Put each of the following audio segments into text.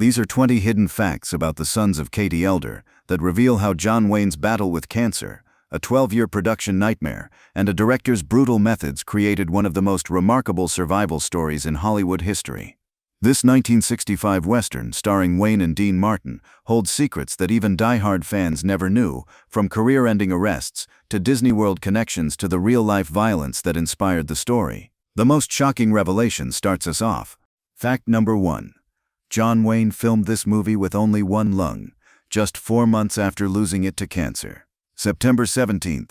These are 20 hidden facts about the Sons of Katie Elder that reveal how John Wayne's battle with cancer, a 12-year production nightmare, and a director's brutal methods created one of the most remarkable survival stories in Hollywood history. This 1965 Western, starring Wayne and Dean Martin, holds secrets that even die-hard fans never knew, from career-ending arrests to Disney World connections to the real-life violence that inspired the story. The most shocking revelation starts us off. Fact number 1. John Wayne filmed this movie with only one lung, just 4 months after losing it to cancer. September 17,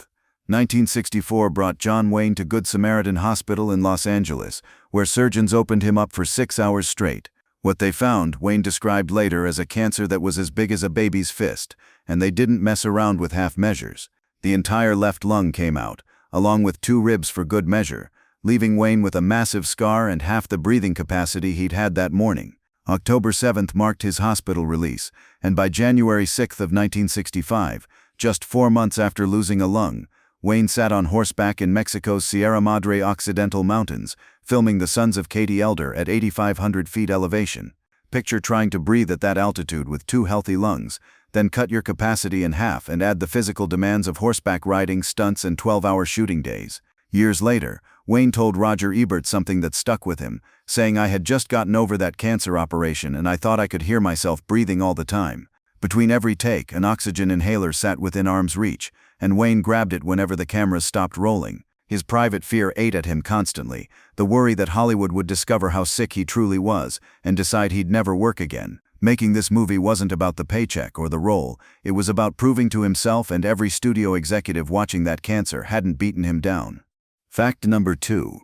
1964 brought John Wayne to Good Samaritan Hospital in Los Angeles, where surgeons opened him up for 6 hours straight. What they found, Wayne described later as a cancer that was as big as a baby's fist, and they didn't mess around with half measures. The entire left lung came out, along with 2 ribs for good measure, leaving Wayne with a massive scar and half the breathing capacity he'd had that morning. October 7th marked his hospital release, and by January 6th of 1965, just 4 months after losing a lung, Wayne sat on horseback in Mexico's Sierra Madre Occidental Mountains, filming the Sons of Katie Elder at 8,500 feet elevation. Picture trying to breathe at that altitude with 2 healthy lungs, then cut your capacity in half and add the physical demands of horseback riding, stunts, and 12-hour shooting days. Years later, Wayne told Roger Ebert something that stuck with him, saying, "I had just gotten over that cancer operation and I thought I could hear myself breathing all the time. Between every take, an oxygen inhaler sat within arm's reach, and Wayne grabbed it whenever the cameras stopped rolling." His private fear ate at him constantly, the worry that Hollywood would discover how sick he truly was and decide he'd never work again. Making this movie wasn't about the paycheck or the role, it was about proving to himself and every studio executive watching that cancer hadn't beaten him down. Fact number 2.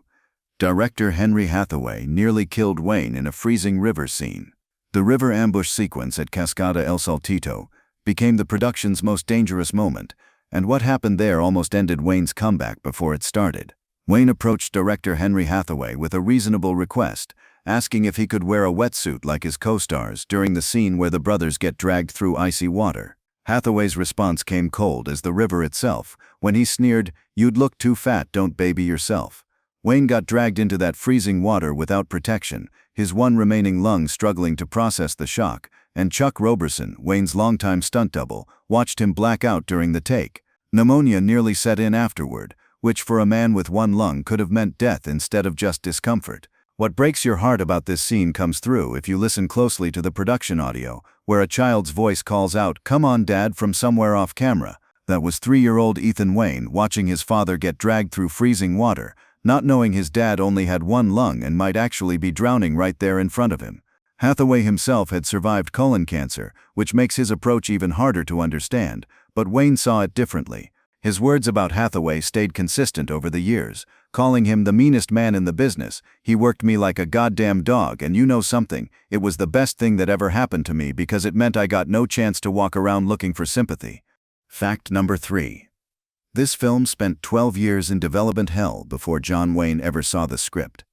Director Henry Hathaway nearly killed Wayne in a freezing river scene. The river ambush sequence at Cascada El Saltito became the production's most dangerous moment, and what happened there almost ended Wayne's comeback before it started. Wayne approached director Henry Hathaway with a reasonable request, asking if he could wear a wetsuit like his co-stars during the scene where the brothers get dragged through icy water. Hathaway's response came cold as the river itself, when he sneered, "You'd look too fat, don't baby yourself." Wayne got dragged into that freezing water without protection, his one remaining lung struggling to process the shock, and Chuck Roberson, Wayne's longtime stunt double, watched him black out during the take. Pneumonia nearly set in afterward, which for a man with one lung could have meant death instead of just discomfort. What breaks your heart about this scene comes through if you listen closely to the production audio, where a child's voice calls out, "Come on, Dad," from somewhere off camera. That was 3-year-old Ethan Wayne watching his father get dragged through freezing water, not knowing his dad only had one lung and might actually be drowning right there in front of him. Hathaway himself had survived colon cancer, which makes his approach even harder to understand, but Wayne saw it differently. His words about Hathaway stayed consistent over the years, calling him the meanest man in the business. "He worked me like a goddamn dog, and you know something, it was the best thing that ever happened to me because it meant I got no chance to walk around looking for sympathy." Fact number 3. This film spent 12 years in development hell before John Wayne ever saw the script.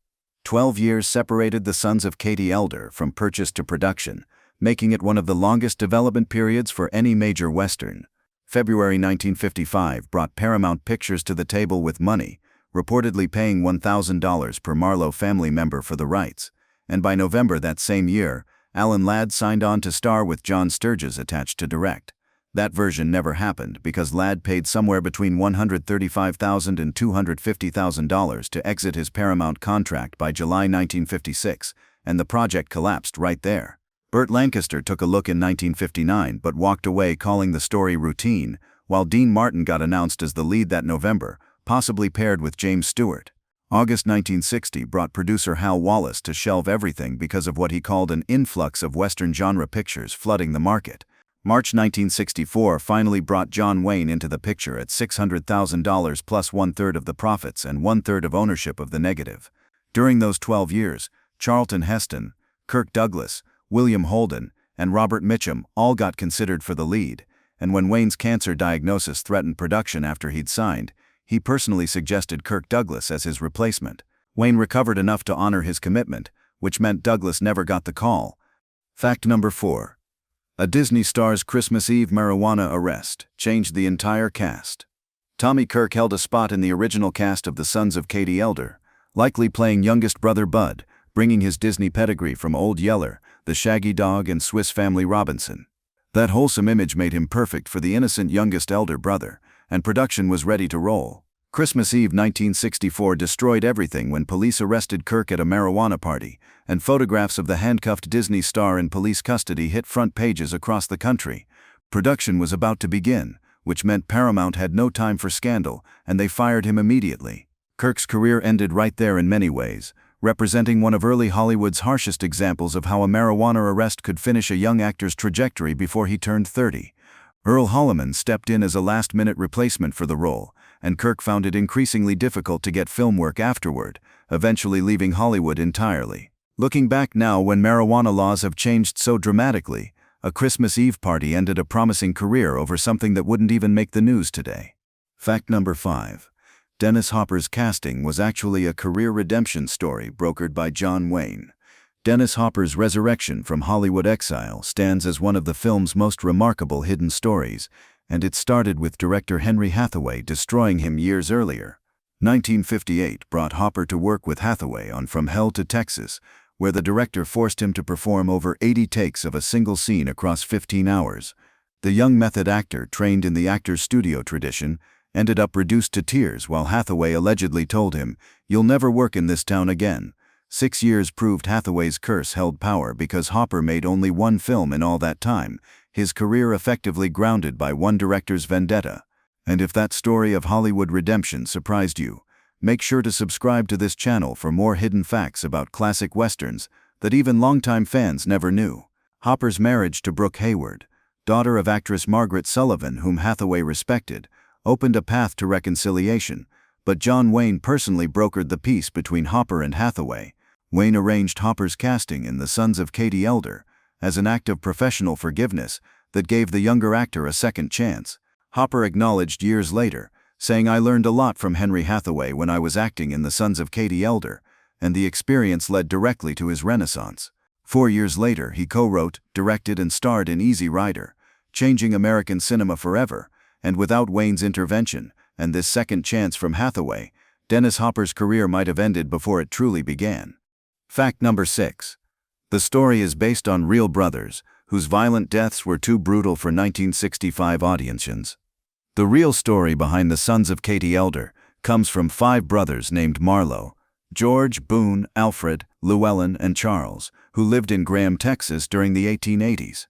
12 years separated the Sons of Katie Elder from purchase to production, making it one of the longest development periods for any major Western. February 1955 brought Paramount Pictures to the table with money, reportedly paying $1,000 per Marlowe family member for the rights, and by November that same year, Alan Ladd signed on to star with John Sturges attached to direct. That version never happened because Ladd paid somewhere between $135,000 and $250,000 to exit his Paramount contract by July 1956, and the project collapsed right there. Burt Lancaster took a look in 1959 but walked away calling the story routine, while Dean Martin got announced as the lead that November, possibly paired with James Stewart. August 1960 brought producer Hal Wallace to shelve everything because of what he called an influx of Western genre pictures flooding the market. March 1964 finally brought John Wayne into the picture at $600,000 plus 1/3 of the profits and 1/3 of ownership of the negative. During those 12 years, Charlton Heston, Kirk Douglas, William Holden, and Robert Mitchum all got considered for the lead, and when Wayne's cancer diagnosis threatened production after he'd signed, he personally suggested Kirk Douglas as his replacement. Wayne recovered enough to honor his commitment, which meant Douglas never got the call. Fact number 4. A Disney star's Christmas Eve marijuana arrest changed the entire cast. Tommy Kirk held a spot in the original cast of The Sons of Katie Elder, likely playing youngest brother Bud, bringing his Disney pedigree from Old Yeller, the Shaggy Dog and Swiss Family Robinson. That wholesome image made him perfect for the innocent youngest elder brother, and production was ready to roll. Christmas Eve 1964 destroyed everything when police arrested Kirk at a marijuana party, and photographs of the handcuffed Disney star in police custody hit front pages across the country. Production was about to begin, which meant Paramount had no time for scandal, and they fired him immediately. Kirk's career ended right there in many ways, representing one of early Hollywood's harshest examples of how a marijuana arrest could finish a young actor's trajectory before he turned 30. Earl Holliman stepped in as a last-minute replacement for the role, and Kirk found it increasingly difficult to get film work afterward, eventually leaving Hollywood entirely. Looking back now, when marijuana laws have changed so dramatically, a Christmas Eve party ended a promising career over something that wouldn't even make the news today. Fact number 5. Dennis Hopper's casting was actually a career redemption story brokered by John Wayne. Dennis Hopper's resurrection from Hollywood exile stands as one of the film's most remarkable hidden stories, and it started with director Henry Hathaway destroying him years earlier. 1958 brought Hopper to work with Hathaway on From Hell to Texas, where the director forced him to perform over 80 takes of a single scene across 15 hours. The young method actor, trained in the actor's studio tradition, ended up reduced to tears while Hathaway allegedly told him, "You'll never work in this town again." 6 years proved Hathaway's curse held power because Hopper made only one film in all that time, his career effectively grounded by one director's vendetta. And if that story of Hollywood redemption surprised you, make sure to subscribe to this channel for more hidden facts about classic westerns that even longtime fans never knew. Hopper's marriage to Brooke Hayward, daughter of actress Margaret Sullivan, whom Hathaway respected, opened a path to reconciliation, but John Wayne personally brokered the peace between Hopper and Hathaway. Wayne arranged Hopper's casting in The Sons of Katie Elder as an act of professional forgiveness that gave the younger actor a second chance. Hopper acknowledged years later, saying, "I learned a lot from Henry Hathaway when I was acting in The Sons of Katie Elder, and the experience led directly to his renaissance." 4 years later, he co-wrote, directed, and starred in Easy Rider, changing American cinema forever, and without Wayne's intervention and this second chance from Hathaway, Dennis Hopper's career might have ended before it truly began. Fact number 6. The story is based on real brothers, whose violent deaths were too brutal for 1965 audiences. The real story behind The Sons of Katie Elder comes from 5 brothers named Marlowe, George, Boone, Alfred, Llewellyn, and Charles, who lived in Graham, Texas during the 1880s.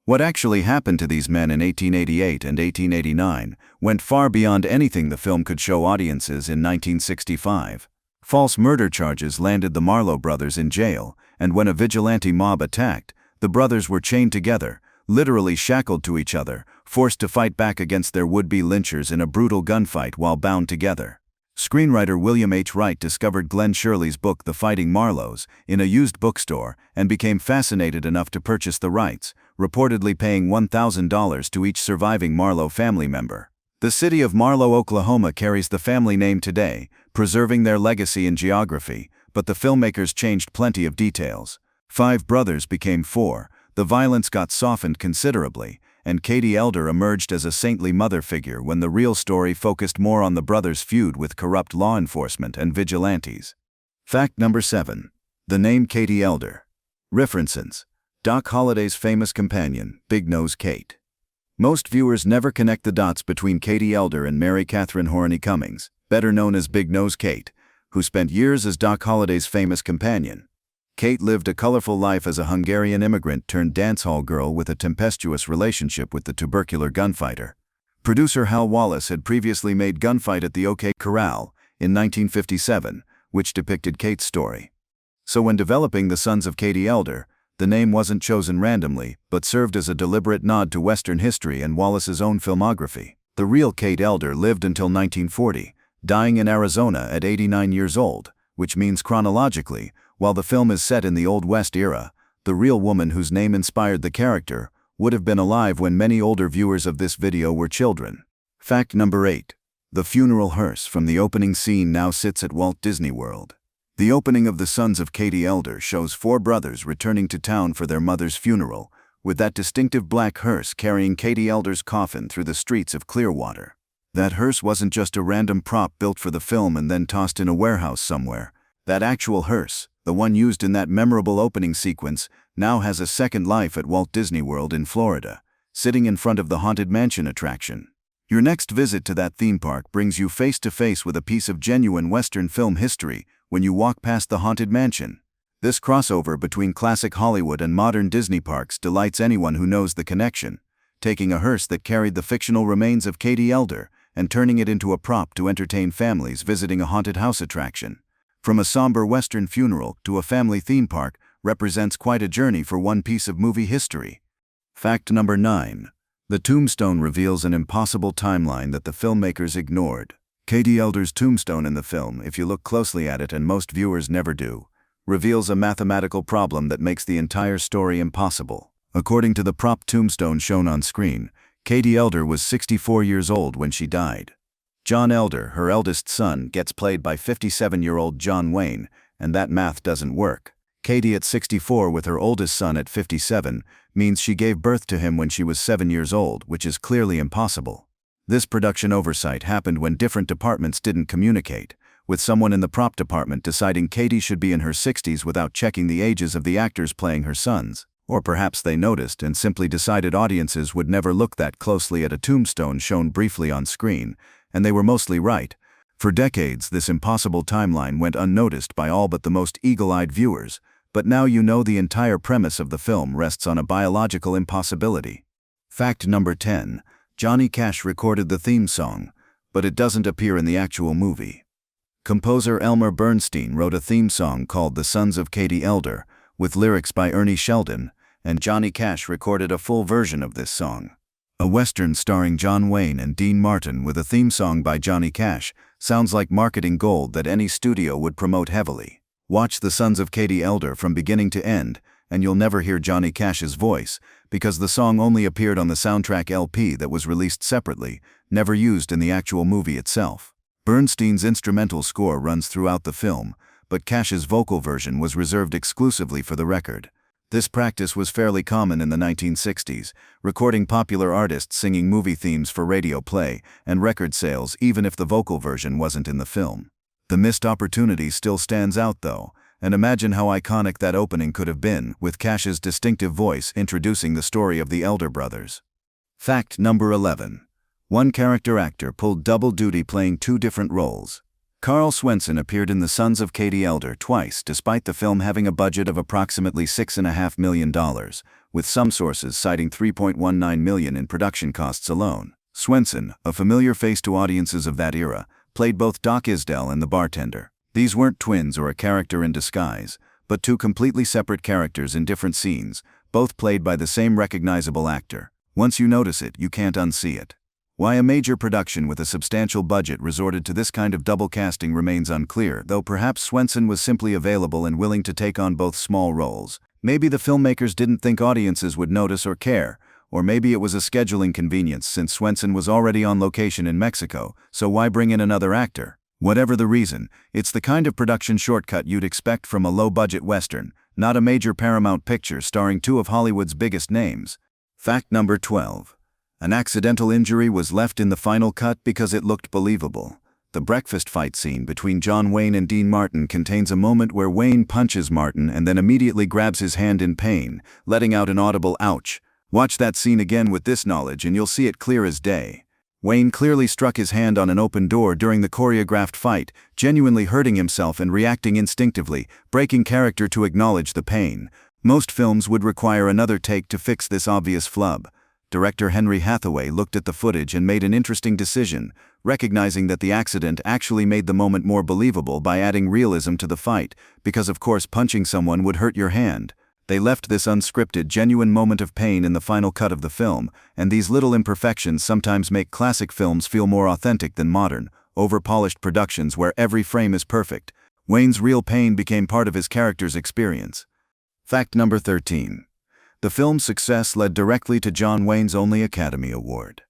What actually happened to these men in 1888 and 1889 went far beyond anything the film could show audiences in 1965. False murder charges landed the Marlowe brothers in jail, and when a vigilante mob attacked, the brothers were chained together, literally shackled to each other, forced to fight back against their would-be lynchers in a brutal gunfight while bound together. Screenwriter William H. Wright discovered Glenn Shirley's book The Fighting Marlowes in a used bookstore and became fascinated enough to purchase the rights, reportedly paying $1,000 to each surviving Marlowe family member. The city of Marlowe, Oklahoma carries the family name today, preserving their legacy and geography, but the filmmakers changed plenty of details. 5 brothers became 4, the violence got softened considerably, and Katie Elder emerged as a saintly mother figure when the real story focused more on the brothers' feud with corrupt law enforcement and vigilantes. Fact number 7. The name Katie Elder. References: Doc Holliday's famous companion, Big Nose Kate. Most viewers never connect the dots between Katie Elder and Mary Catherine Horney Cummings, better known as Big Nose Kate, who spent years as Doc Holliday's famous companion. Kate lived a colorful life as a Hungarian immigrant turned dancehall girl with a tempestuous relationship with the tubercular gunfighter. Producer Hal Wallace had previously made Gunfight at the OK Corral in 1957, which depicted Kate's story. So when developing The Sons of Katie Elder, the name wasn't chosen randomly, but served as a deliberate nod to Western history and Wallace's own filmography. The real Kate Elder lived until 1940, dying in Arizona at 89 years old, which means chronologically, while the film is set in the Old West era, the real woman whose name inspired the character would have been alive when many older viewers of this video were children. Fact number 8. The funeral hearse from the opening scene now sits at Walt Disney World. The opening of The Sons of Katie Elder shows 4 brothers returning to town for their mother's funeral, with that distinctive black hearse carrying Katie Elder's coffin through the streets of Clearwater. That hearse wasn't just a random prop built for the film and then tossed in a warehouse somewhere. That actual hearse, the one used in that memorable opening sequence, now has a second life at Walt Disney World in Florida, sitting in front of the Haunted Mansion attraction. Your next visit to that theme park brings you face to face with a piece of genuine Western film history when you walk past the Haunted Mansion. This crossover between classic Hollywood and modern Disney parks delights anyone who knows the connection, taking a hearse that carried the fictional remains of Katie Elder and turning it into a prop to entertain families visiting a haunted house attraction. From a somber Western funeral to a family theme park represents quite a journey for one piece of movie history. Fact number 9. The tombstone reveals an impossible timeline that the filmmakers ignored. Katie Elder's tombstone in the film, if you look closely at it, and most viewers never do, reveals a mathematical problem that makes the entire story impossible. According to the prop tombstone shown on screen, Katie Elder was 64 years old when she died. John Elder, her eldest son, gets played by 57-year-old John Wayne, and that math doesn't work. Katie at 64 with her oldest son at 57 means she gave birth to him when she was 7 years old, which is clearly impossible. This production oversight happened when different departments didn't communicate, with someone in the prop department deciding Katie should be in her 60s without checking the ages of the actors playing her sons. Or perhaps they noticed and simply decided audiences would never look that closely at a tombstone shown briefly on screen, and they were mostly right. For decades, this impossible timeline went unnoticed by all but the most eagle-eyed viewers, but now you know the entire premise of the film rests on a biological impossibility. Fact number 10. Johnny Cash recorded the theme song, but it doesn't appear in the actual movie. Composer Elmer Bernstein wrote a theme song called The Sons of Katie Elder, with lyrics by Ernie Sheldon, and Johnny Cash recorded a full version of this song. A Western starring John Wayne and Dean Martin with a theme song by Johnny Cash sounds like marketing gold that any studio would promote heavily. Watch The Sons of Katie Elder from beginning to end, and you'll never hear Johnny Cash's voice, because the song only appeared on the soundtrack LP that was released separately, never used in the actual movie itself. Bernstein's instrumental score runs throughout the film, but Cash's vocal version was reserved exclusively for the record. This practice was fairly common in the 1960s, recording popular artists singing movie themes for radio play and record sales even if the vocal version wasn't in the film. The missed opportunity still stands out though, and imagine how iconic that opening could have been, with Cash's distinctive voice introducing the story of the Elder brothers. Fact number 11. One character actor pulled double duty playing two different roles. Carl Swenson appeared in The Sons of Katie Elder twice despite the film having a budget of approximately $6.5 million, with some sources citing $3.19 million in production costs alone. Swenson, a familiar face to audiences of that era, played both Doc Isdell and the bartender. These weren't twins or a character in disguise, but two completely separate characters in different scenes, both played by the same recognizable actor. Once you notice it, you can't unsee it. Why a major production with a substantial budget resorted to this kind of double casting remains unclear, though perhaps Swenson was simply available and willing to take on both small roles. Maybe the filmmakers didn't think audiences would notice or care, or maybe it was a scheduling convenience since Swenson was already on location in Mexico, so why bring in another actor? Whatever the reason, it's the kind of production shortcut you'd expect from a low-budget Western, not a major Paramount picture starring two of Hollywood's biggest names. Fact number 12. An accidental injury was left in the final cut because it looked believable. The breakfast fight scene between John Wayne and Dean Martin contains a moment where Wayne punches Martin and then immediately grabs his hand in pain, letting out an audible ouch. Watch that scene again with this knowledge and you'll see it clear as day. Wayne clearly struck his hand on an open door during the choreographed fight, genuinely hurting himself and reacting instinctively, breaking character to acknowledge the pain. Most films would require another take to fix this obvious flub. Director Henry Hathaway looked at the footage and made an interesting decision, recognizing that the accident actually made the moment more believable by adding realism to the fight, because of course punching someone would hurt your hand. They left this unscripted, genuine moment of pain in the final cut of the film, and these little imperfections sometimes make classic films feel more authentic than modern, over-polished productions where every frame is perfect. Wayne's real pain became part of his character's experience. Fact number 13. The film's success led directly to John Wayne's only Academy Award.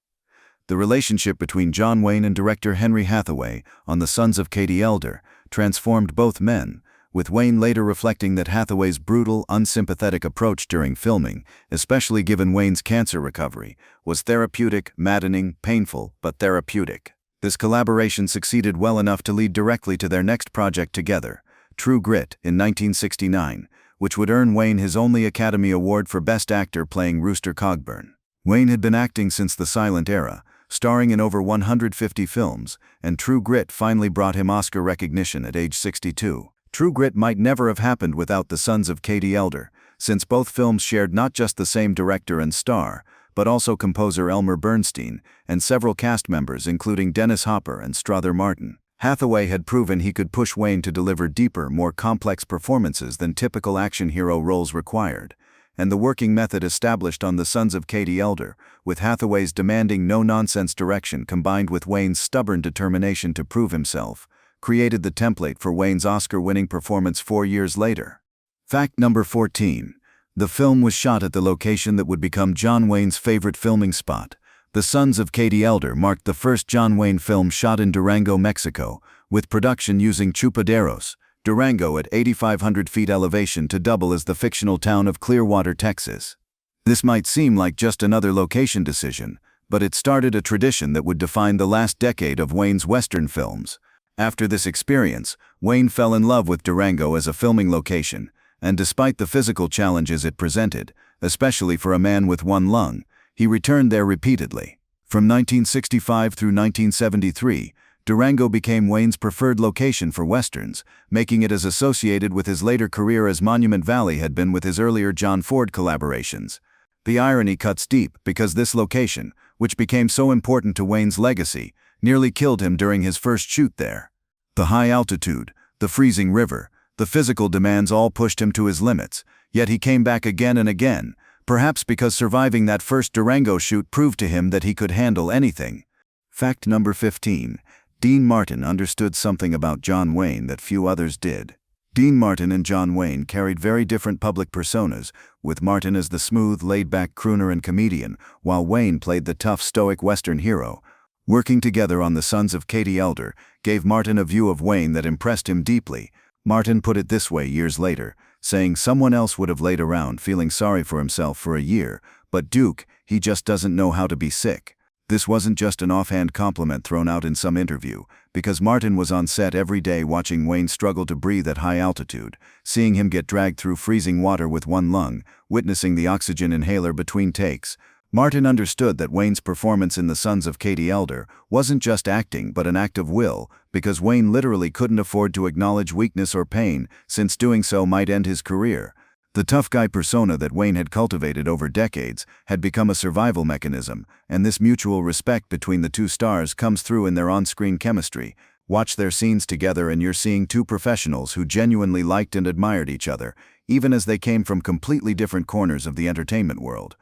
The relationship between John Wayne and director Henry Hathaway on The Sons of Katie Elder transformed both men, with Wayne later reflecting that Hathaway's brutal, unsympathetic approach during filming, especially given Wayne's cancer recovery, was therapeutic, maddening, painful, but therapeutic. This collaboration succeeded well enough to lead directly to their next project together, True Grit in 1969, which would earn Wayne his only Academy Award for Best Actor playing Rooster Cogburn. Wayne had been acting since the silent era, starring in over 150 films, and True Grit finally brought him Oscar recognition at age 62. True Grit might never have happened without The Sons of Katie Elder, since both films shared not just the same director and star, but also composer Elmer Bernstein and several cast members including Dennis Hopper and Strother Martin. Hathaway had proven he could push Wayne to deliver deeper, more complex performances than typical action hero roles required, and the working method established on The Sons of Katie Elder, with Hathaway's demanding no-nonsense direction combined with Wayne's stubborn determination to prove himself, created the template for Wayne's Oscar-winning performance 4 years later. Fact number 14. The film was shot at the location that would become John Wayne's favorite filming spot. The Sons of Katie Elder marked the first John Wayne film shot in Durango, Mexico, with production using Chupaderos, Durango at 8,500 feet elevation to double as the fictional town of Clearwater, Texas. This might seem like just another location decision, but it started a tradition that would define the last decade of Wayne's Western films. After this experience, Wayne fell in love with Durango as a filming location, and despite the physical challenges it presented, especially for a man with one lung, he returned there repeatedly. From 1965 through 1973, Durango became Wayne's preferred location for westerns, making it as associated with his later career as Monument Valley had been with his earlier John Ford collaborations. The irony cuts deep because this location, which became so important to Wayne's legacy, nearly killed him during his first shoot there. The high altitude, the freezing river, the physical demands all pushed him to his limits, yet he came back again and again, perhaps because surviving that first Durango shoot proved to him that he could handle anything. Fact number 15. Dean Martin understood something about John Wayne that few others did. Dean Martin and John Wayne carried very different public personas, with Martin as the smooth, laid-back crooner and comedian, while Wayne played the tough, stoic Western hero. Working together on The Sons of Katie Elder gave Martin a view of Wayne that impressed him deeply. Martin put it this way years later, saying someone else would have laid around feeling sorry for himself for a year, but Duke, he just doesn't know how to be sick. This wasn't just an offhand compliment thrown out in some interview, because Martin was on set every day watching Wayne struggle to breathe at high altitude, seeing him get dragged through freezing water with one lung, witnessing the oxygen inhaler between takes. Martin understood that Wayne's performance in The Sons of Katie Elder wasn't just acting but an act of will, because Wayne literally couldn't afford to acknowledge weakness or pain, since doing so might end his career. The tough guy persona that Wayne had cultivated over decades had become a survival mechanism, and this mutual respect between the two stars comes through in their on-screen chemistry. Watch their scenes together and you're seeing two professionals who genuinely liked and admired each other, even as they came from completely different corners of the entertainment world.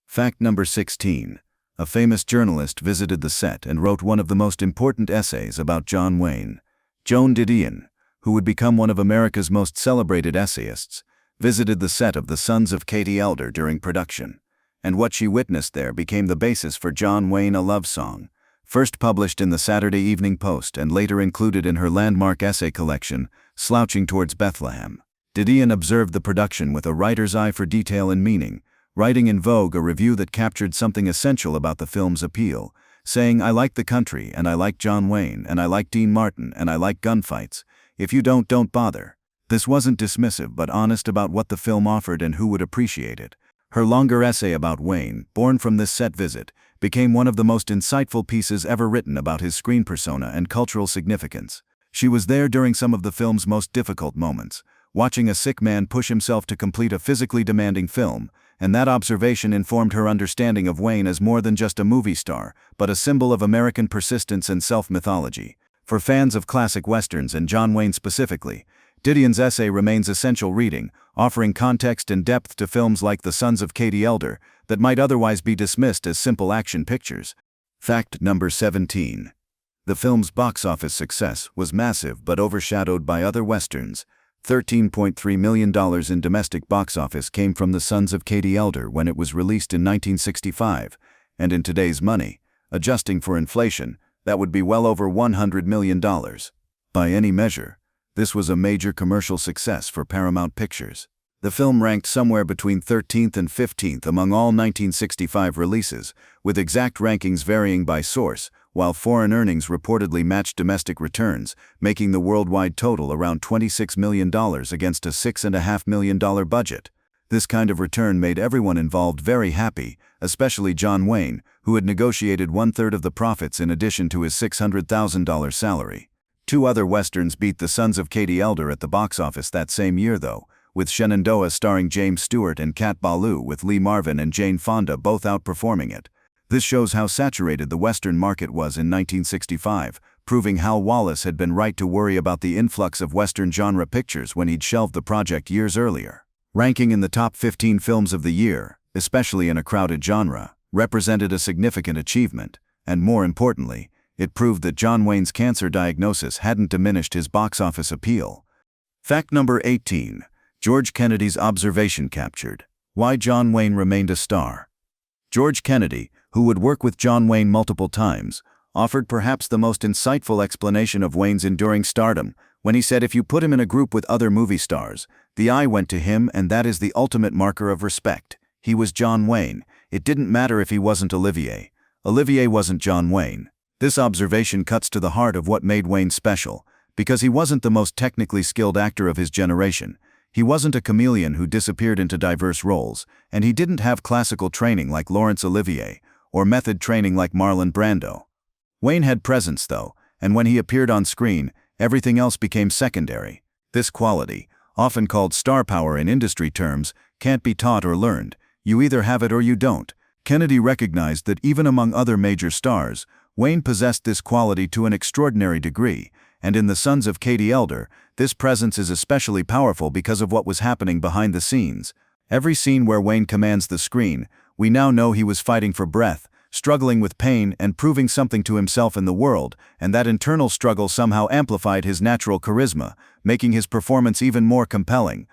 Fact number 16. A famous journalist visited the set and wrote one of the most important essays about John Wayne. Joan Didion, who would become one of America's most celebrated essayists, visited the set of The Sons of Katie Elder during production, and what she witnessed there became the basis for John Wayne: A Love Song, first published in the Saturday Evening Post and later included in her landmark essay collection, Slouching Towards Bethlehem. Didion observed the production with a writer's eye for detail and meaning, writing in Vogue a review that captured something essential about the film's appeal, saying, "I like the country, and I like John Wayne, and I like Dean Martin, and I like gunfights. If you don't bother." This wasn't dismissive but honest about what the film offered and who would appreciate it. Her longer essay about Wayne, born from this set visit, became one of the most insightful pieces ever written about his screen persona and cultural significance. She was there during some of the film's most difficult moments, watching a sick man push himself to complete a physically demanding film, and that observation informed her understanding of Wayne as more than just a movie star, but a symbol of American persistence and self-mythology. For fans of classic westerns and John Wayne specifically, Didion's essay remains essential reading, offering context and depth to films like The Sons of Katie Elder that might otherwise be dismissed as simple action pictures. Fact number 17. The film's box office success was massive but overshadowed by other westerns. $13.3 million in domestic box office came from The Sons of Katie Elder when it was released in 1965, and in today's money, adjusting for inflation, that would be well over $100 million. By any measure, this was a major commercial success for Paramount Pictures. The film ranked somewhere between 13th and 15th among all 1965 releases, with exact rankings varying by source, while foreign earnings reportedly matched domestic returns, making the worldwide total around $26 million against a $6.5 million budget. This kind of return made everyone involved very happy, especially John Wayne, who had negotiated one-third of the profits in addition to his $600,000 salary. Two other westerns beat The Sons of Katie Elder at the box office that same year though, with Shenandoah starring James Stewart and Kat Ballou with Lee Marvin and Jane Fonda both outperforming it. This shows how saturated the Western market was in 1965, proving Hal Wallace had been right to worry about the influx of Western genre pictures when he'd shelved the project years earlier. Ranking in the top 15 films of the year, especially in a crowded genre, represented a significant achievement, and more importantly, it proved that John Wayne's cancer diagnosis hadn't diminished his box office appeal. Fact number 18. George Kennedy's observation captured why John Wayne remained a star. George Kennedy, who would work with John Wayne multiple times, offered perhaps the most insightful explanation of Wayne's enduring stardom when he said if you put him in a group with other movie stars, the eye went to him, and that is the ultimate marker of respect. He was John Wayne. It didn't matter if he wasn't Olivier. Olivier wasn't John Wayne. This observation cuts to the heart of what made Wayne special, because he wasn't the most technically skilled actor of his generation. He wasn't a chameleon who disappeared into diverse roles, and he didn't have classical training like Laurence Olivier, or method training like Marlon Brando. Wayne had presence though, and when he appeared on screen, everything else became secondary. This quality, often called star power in industry terms, can't be taught or learned. You either have it or you don't. Kennedy recognized that even among other major stars, Wayne possessed this quality to an extraordinary degree, and in The Sons of Katie Elder, this presence is especially powerful because of what was happening behind the scenes. Every scene where Wayne commands the screen, we now know he was fighting for breath, struggling with pain and proving something to himself and the world, and that internal struggle somehow amplified his natural charisma, making his performance even more compelling.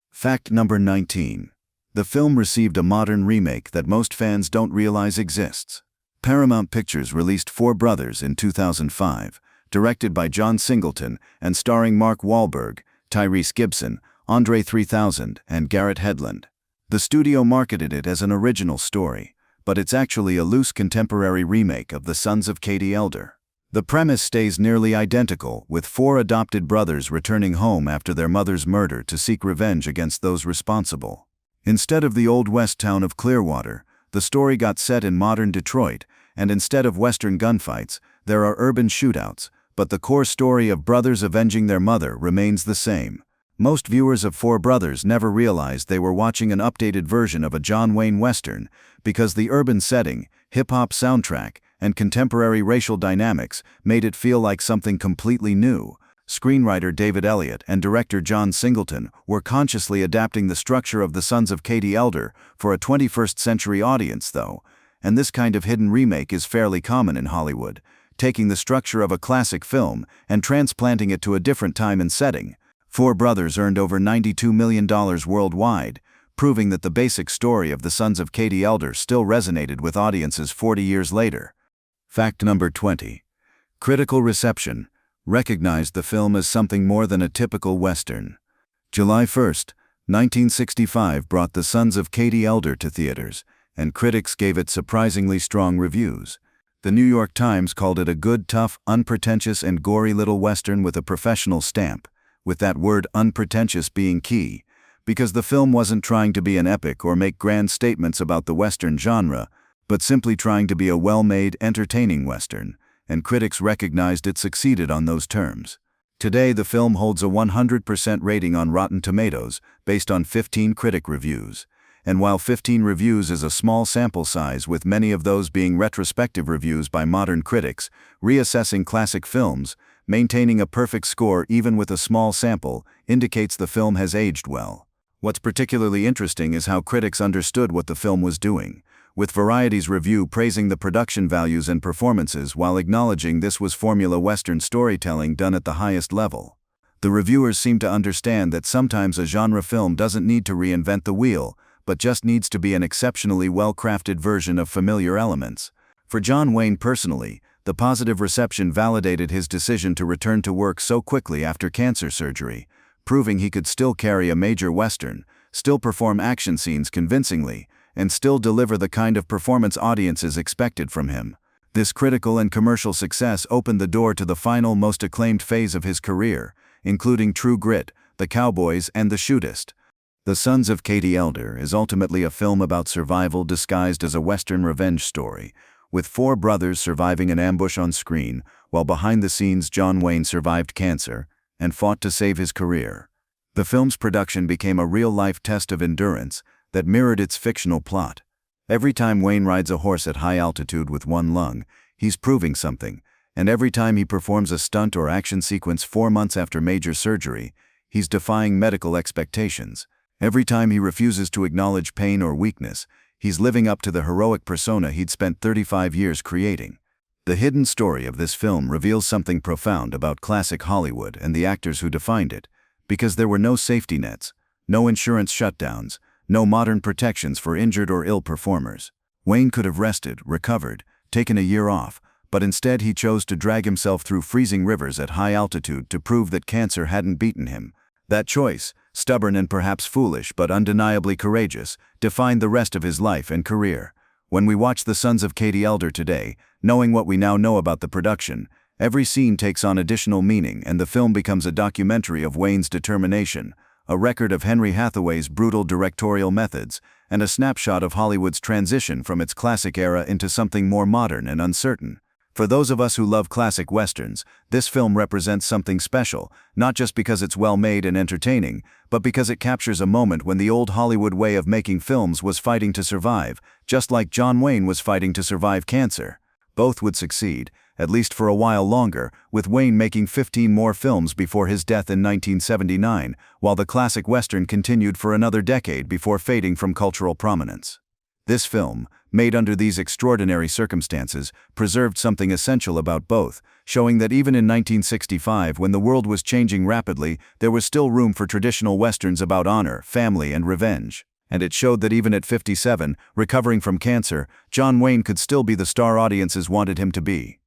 Fact number 19. The film received a modern remake that most fans don't realize exists. Paramount Pictures released Four Brothers in 2005, directed by John Singleton and starring Mark Wahlberg, Tyrese Gibson, Andre 3000, and Garrett Hedlund. The studio marketed it as an original story, but it's actually a loose contemporary remake of The Sons of Katie Elder. The premise stays nearly identical, with four adopted brothers returning home after their mother's murder to seek revenge against those responsible. Instead of the Old West town of Clearwater, the story got set in modern Detroit, and instead of Western gunfights, there are urban shootouts, but the core story of brothers avenging their mother remains the same. Most viewers of Four Brothers never realized they were watching an updated version of a John Wayne Western, because the urban setting, hip-hop soundtrack, and contemporary racial dynamics made it feel like something completely new. Screenwriter David Elliott and director John Singleton were consciously adapting the structure of The Sons of Katie Elder for a 21st century audience though, and this kind of hidden remake is fairly common in Hollywood, taking the structure of a classic film and transplanting it to a different time and setting. Four Brothers earned over $92 million worldwide, proving that the basic story of The Sons of Katie Elder still resonated with audiences 40 years later. Fact number 20. Critical reception recognized the film as something more than a typical Western. July 1, 1965 brought The Sons of Katie Elder to theaters, and critics gave it surprisingly strong reviews. The New York Times called it a good, tough, unpretentious and gory little Western with a professional stamp, with that word unpretentious being key, because the film wasn't trying to be an epic or make grand statements about the Western genre, but simply trying to be a well-made, entertaining Western, and critics recognized it succeeded on those terms. Today the film holds a 100% rating on Rotten Tomatoes, based on 15 critic reviews. And while 15 reviews is a small sample size, with many of those being retrospective reviews by modern critics, reassessing classic films, maintaining a perfect score even with a small sample, indicates the film has aged well. What's particularly interesting is how critics understood what the film was doing, with Variety's review praising the production values and performances while acknowledging this was formula Western storytelling done at the highest level. The reviewers seem to understand that sometimes a genre film doesn't need to reinvent the wheel, but just needs to be an exceptionally well-crafted version of familiar elements. For John Wayne personally, the positive reception validated his decision to return to work so quickly after cancer surgery, proving he could still carry a major Western, still perform action scenes convincingly, and still deliver the kind of performance audiences expected from him. This critical and commercial success opened the door to the final, most acclaimed phase of his career, including True Grit, The Cowboys, and The Shootist. The Sons of Katie Elder is ultimately a film about survival disguised as a Western revenge story, with four brothers surviving an ambush on screen, while behind the scenes John Wayne survived cancer and fought to save his career. The film's production became a real-life test of endurance that mirrored its fictional plot. Every time Wayne rides a horse at high altitude with one lung, he's proving something, and every time he performs a stunt or action sequence 4 months after major surgery, he's defying medical expectations. Every time he refuses to acknowledge pain or weakness, he's living up to the heroic persona he'd spent 35 years creating. The hidden story of this film reveals something profound about classic Hollywood and the actors who defined it, because there were no safety nets, no insurance shutdowns, no modern protections for injured or ill performers. Wayne could have rested, recovered, taken a year off, but instead he chose to drag himself through freezing rivers at high altitude to prove that cancer hadn't beaten him. That choice, stubborn and perhaps foolish but undeniably courageous, defined the rest of his life and career. When we watch The Sons of Katie Elder today, knowing what we now know about the production, every scene takes on additional meaning and the film becomes a documentary of Wayne's determination, a record of Henry Hathaway's brutal directorial methods, and a snapshot of Hollywood's transition from its classic era into something more modern and uncertain. For those of us who love classic westerns, this film represents something special, not just because it's well-made and entertaining, but because it captures a moment when the old Hollywood way of making films was fighting to survive, just like John Wayne was fighting to survive cancer. Both would succeed, at least for a while longer, with Wayne making 15 more films before his death in 1979, while the classic western continued for another decade before fading from cultural prominence. This film, made under these extraordinary circumstances, preserved something essential about both, showing that even in 1965, when the world was changing rapidly, there was still room for traditional westerns about honor, family, and revenge. And it showed that even at 57, recovering from cancer, John Wayne could still be the star audiences wanted him to be.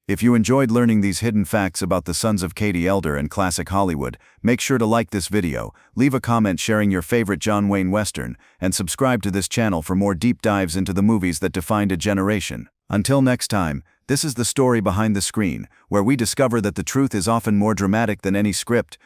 If you enjoyed learning these hidden facts about the Sons of Katie Elder and classic Hollywood, make sure to like this video, leave a comment sharing your favorite John Wayne Western, and subscribe to this channel for more deep dives into the movies that defined a generation. Until next time, this is the story behind the screen, where we discover that the truth is often more dramatic than any script,